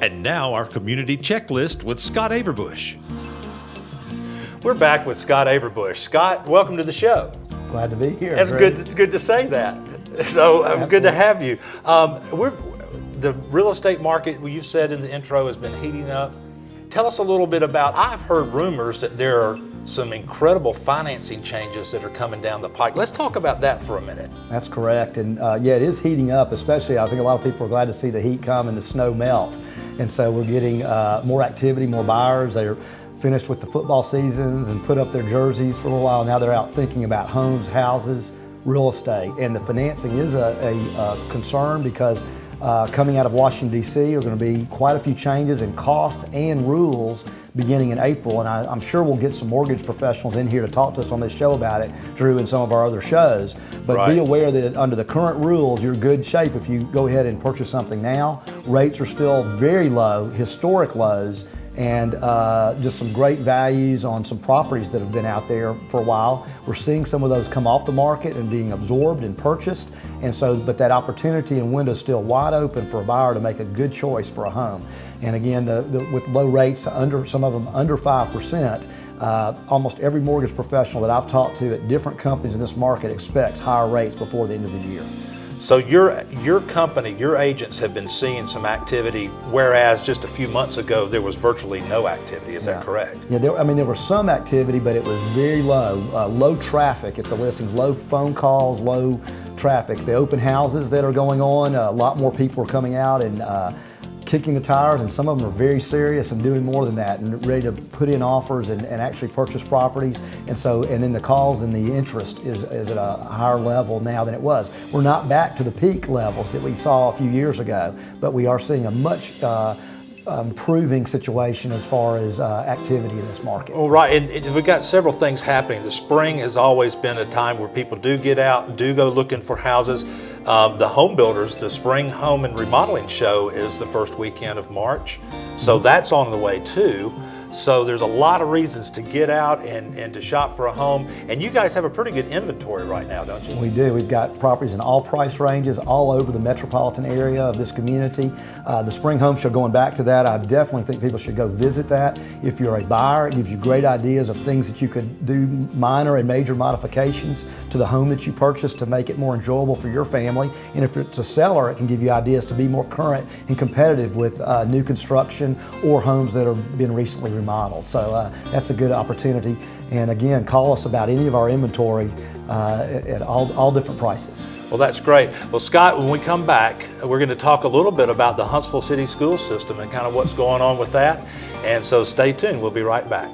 And now our community checklist with Scott Averbuch. We're back with Scott Averbuch. Scott, welcome to the show. Glad to be here. It's good to say that. So good to have you. The real estate market, you said in the intro, has been heating up. Tell us a little bit about, I've heard rumors that there are some incredible financing changes that are coming down the pike. Let's talk about that for a minute. That's correct. And yeah, it is heating up, especially I think a lot of people are glad to see the heat come and the snow melt. And so we're getting more activity, more buyers. They're finished with the football seasons and put up their jerseys for a little while. Now they're out thinking about homes, houses, real estate. And the financing is a concern because coming out of Washington, D.C. are going to be quite a few changes in cost and rules beginning in April. And I'm sure we'll get some mortgage professionals in here to talk to us on this show about it, Drew, and some of our other shows. But Be aware that under the current rules, you're in good shape if you go ahead and purchase something now. Rates are still very low, historic lows, and just some great values on some properties that have been out there for a while. We're seeing some of those come off the market and being absorbed and purchased. And so, but that opportunity and window is still wide open for a buyer to make a good choice for a home. And again, with low rates, some of them under 5%, almost every mortgage professional that I've talked to at different companies in this market expects higher rates before the end of the year. So your company, your agents have been seeing some activity, whereas just a few months ago there was virtually no activity. Is that correct? Yeah, there was some activity, but it was very low. Low traffic at the listings, low phone calls, low traffic. The open houses that are going on, a lot more people are coming out and kicking the tires, and some of them are very serious and doing more than that and ready to put in offers and actually purchase properties. And then the calls and the interest is at a higher level now than it was. We're not back to the peak levels that we saw a few years ago, but we are seeing a much improving situation as far as activity in this market. Well, right, and we've got several things happening. The spring has always been a time where people do get out, do go looking for houses. The home builders, the Spring Home and Remodeling Show is the first weekend of March. So that's on the way too. So there's a lot of reasons to get out and to shop for a home. And you guys have a pretty good inventory right now, don't you? We do. We've got properties in all price ranges all over the metropolitan area of this community. The Spring Home Show, going back to that, I definitely think people should go visit that. If you're a buyer, it gives you great ideas of things that you could do, minor and major modifications to the home that you purchased to make it more enjoyable for your family. And if it's a seller, it can give you ideas to be more current and competitive with new construction or homes that have been recently remodeled. So that's a good opportunity. And again, call us about any of our inventory at all different prices. Well, that's great. Well, Scott, when we come back, we're going to talk a little bit about the Huntsville City School System and kind of what's going on with that. And so stay tuned. We'll be right back.